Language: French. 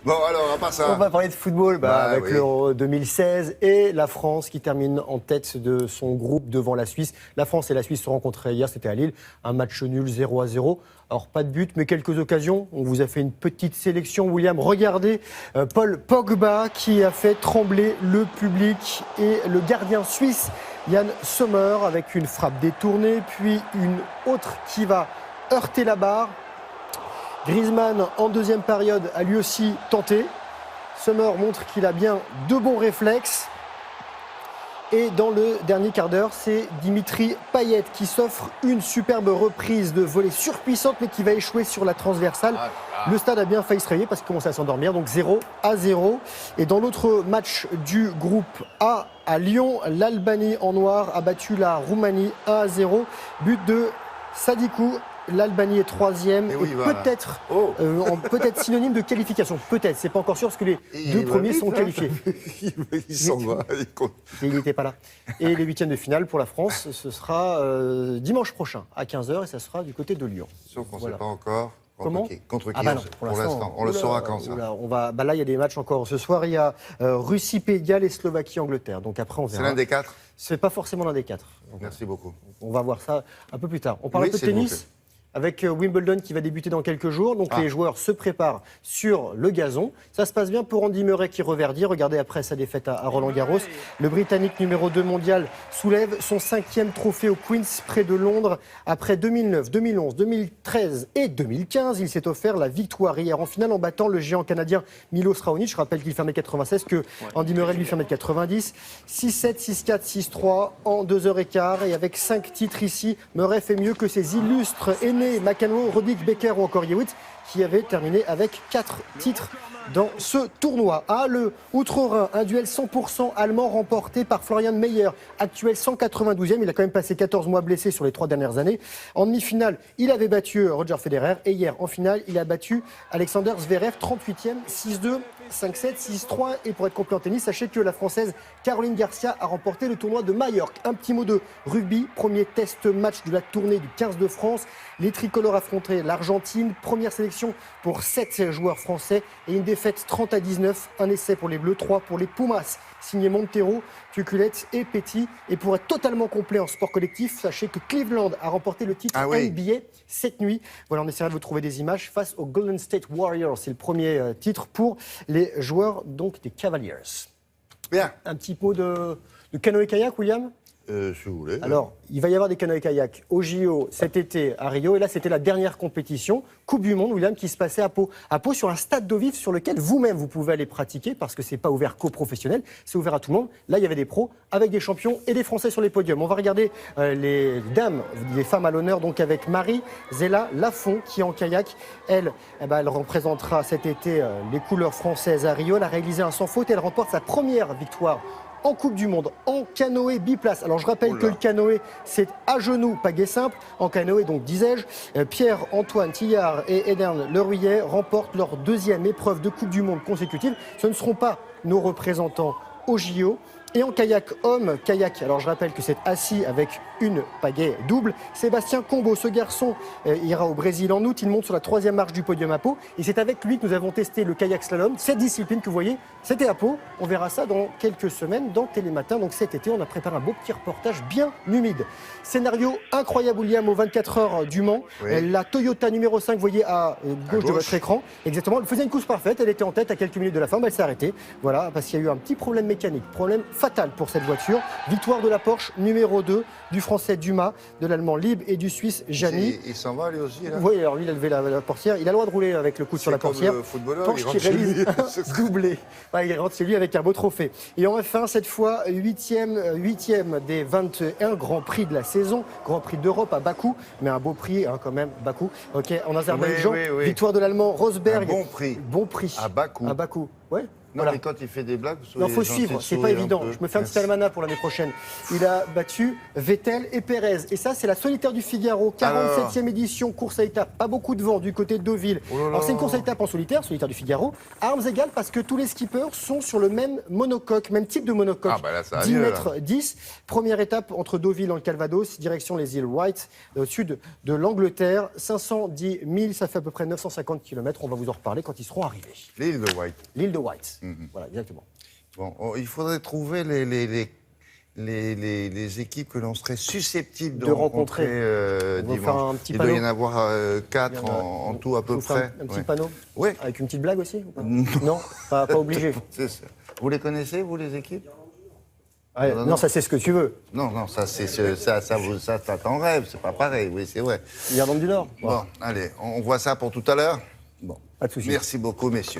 Bon, alors, à part ça. On va parler de football avec l'Euro 2016 et la France qui termine en tête de son groupe devant la Suisse. La France et la Suisse se rencontraient hier, c'était à Lille. Un match nul 0-0. Alors, pas de but, mais quelques occasions. On vous a fait une petite sélection, William. Regardez Paul Pogba qui a fait trembler le public et le gardien suisse Yann Sommer avec une frappe détournée, puis une autre qui va heurter la barre. Griezmann, en deuxième période, a lui aussi tenté. Sommer montre qu'il a bien de bons réflexes. Et dans le dernier quart d'heure, c'est Dimitri Payet qui s'offre une superbe reprise de volée surpuissante, mais qui va échouer sur la transversale. Le stade a bien failli se réveiller parce qu'il commençait à s'endormir. Donc 0-0. Et dans l'autre match du groupe A à Lyon, l'Albanie en noir a battu la Roumanie 1-0. But de Sadikou. L'Albanie est troisième et peut-être peut-être synonyme de qualification. Peut-être, c'est pas encore sûr parce que les deux premiers sont qualifiés. Il s'en va. Il n'était pas là. Et les huitièmes de finale pour la France, ce sera dimanche prochain à 15h et ça sera du côté de Lyon. Sauf qu'on ne sait pas encore. Comment ? Contre qui non, pour l'instant. On le saura quand ça. Là, il y a des matchs encore. Ce soir, il y a Russie, Pays de Galles et Slovaquie-Angleterre. Donc après, on verra. C'est l'un des quatre ? C'est pas forcément l'un des quatre. Merci beaucoup. On va voir ça un peu plus tard. On parle un peu de tennis avec Wimbledon qui va débuter dans quelques jours. Donc les joueurs se préparent sur le gazon. Ça se passe bien pour Andy Murray qui reverdit. Regardez après sa défaite à Roland-Garros. Le Britannique numéro 2 mondial soulève son 5e trophée au Queen's près de Londres. Après 2009, 2011, 2013 et 2015, il s'est offert la victoire hier en finale en battant le géant canadien Milos Raonic. Je rappelle qu'il fait 1m96, que Andy Murray lui fait 1m90. 6-7, 6-4, 6-3 en 2h15. Et avec 5 titres ici, Murray fait mieux que ses illustres aînés McEnroe, Roddick, Becker ou encore Hewitt qui avaient terminé avec 4 titres dans ce tournoi. Le Outre-Rhin, un duel 100% allemand remporté par Florian Meyer, actuel 192e. Il a quand même passé 14 mois blessé sur les 3 dernières années. En demi-finale, il avait battu Roger Federer et hier, en finale, il a battu Alexander Zverev, 38e, 6-2. 5-7, 6-3 et pour être complet en tennis, sachez que la Française Caroline Garcia a remporté le tournoi de Majorque. Un petit mot de rugby, premier test match de la tournée du 15 de France. Les tricolores affrontaient l'Argentine, première sélection pour 7 joueurs français et une défaite 30-19, un essai pour les Bleus, 3 pour les Pumas. Signé Montero, Tuculette et Petit. Et pour être totalement complet en sport collectif, sachez que Cleveland a remporté le titre NBA cette nuit. Voilà, on essaiera de vous trouver des images face aux Golden State Warriors. C'est le premier titre pour les joueurs donc des Cavaliers. Bien. Un petit mot de canoë-kayak, William ? Si vous voulez. Alors, il va y avoir des canoë-kayak au JO cet été à Rio. Et là, c'était la dernière compétition, Coupe du Monde, William, qui se passait à Pau. À Pau, sur un stade d'eau vive sur lequel vous-même, vous pouvez aller pratiquer parce que c'est pas ouvert qu'aux professionnels, c'est ouvert à tout le monde. Là, il y avait des pros avec des champions et des Français sur les podiums. On va regarder les dames, les femmes à l'honneur, donc avec Marie-Zéla Lafont, qui en kayak, elle représentera cet été les couleurs françaises à Rio. Elle a réalisé un sans faute et elle remporte sa première victoire en Coupe du Monde, en canoë biplace. Alors je rappelle que le canoë, c'est à genoux, pas guet simple. En canoë, donc disais-je, Pierre-Antoine Tillard et Edern Leruillet remportent leur deuxième épreuve de Coupe du Monde consécutive. Ce ne seront pas nos représentants au JO. Et en kayak homme, alors je rappelle que c'est assis avec une pagaie double. Sébastien Combo, ce garçon ira au Brésil en août. Il monte sur la 3e marche du podium à Pau. Et c'est avec lui que nous avons testé le kayak slalom. Cette discipline que vous voyez, c'était à Pau. On verra ça dans quelques semaines dans Télématin. Donc cet été, on a préparé un beau petit reportage bien humide. Scénario incroyable, William, aux 24 heures du Mans. La Toyota numéro 5, vous voyez à gauche de votre écran. Exactement, elle faisait une course parfaite. Elle était en tête à quelques minutes de la fin, mais elle s'est arrêtée. Voilà, parce qu'il y a eu un petit problème mécanique. Problème fatal pour cette voiture. Victoire de la Porsche numéro 2, du français Dumas, de l'allemand Lieb et du suisse Jani. Il s'en va lui aussi là. Oui, alors lui il a levé la portière. Il a le droit de rouler avec le coude sur la portière. Porsche qui réalise un doublé. Il rentre chez lui avec un beau trophée. Et enfin, cette fois, 8e des 21 Grands Prix de la saison. Grand Prix d'Europe à Bakou. Mais un beau prix quand même, Bakou. Ok, en Azerbaïdjan. Victoire de l'allemand Rosberg. Un bon prix. Bon prix. À Bakou. À Bakou. Ouais. Non, mais quand il fait des blagues, Il faut suivre, c'est pas évident. Je me fais un petit almanach pour l'année prochaine. Il a battu Vettel et Pérez. Et ça, c'est la solitaire du Figaro, 47e édition, course à étapes. Pas beaucoup de vent du côté de Deauville. Alors, c'est une course à étapes en solitaire du Figaro, à armes égales parce que tous les skippers sont sur le même monocoque, même type de monocoque. Ah, bah là, ça va 10 mieux, mètres 10. Première étape entre Deauville dans le Calvados, direction les îles White, au sud de l'Angleterre. 510 000, ça fait à peu près 950 km. On va vous en reparler quand ils seront arrivés. L'île de White. L'île de White. Voilà, exactement. Bon, il faudrait trouver les équipes que l'on serait susceptible de rencontrer On va dimanche. faire un petit Il panneau. doit y en avoir 4 en tout à peu près. Un petit panneau. Oui. Avec une petite blague aussi ou pas Non, pas obligé. C'est ça. Vous les connaissez, vous, les équipes? Ouais, non, ça c'est ce que tu veux. Non, ça t'en rêve, c'est pas pareil, oui, c'est vrai. Irlande du Nord. Bon, allez, on voit ça pour tout à l'heure. Bon, Pas de souci. merci beaucoup, messieurs.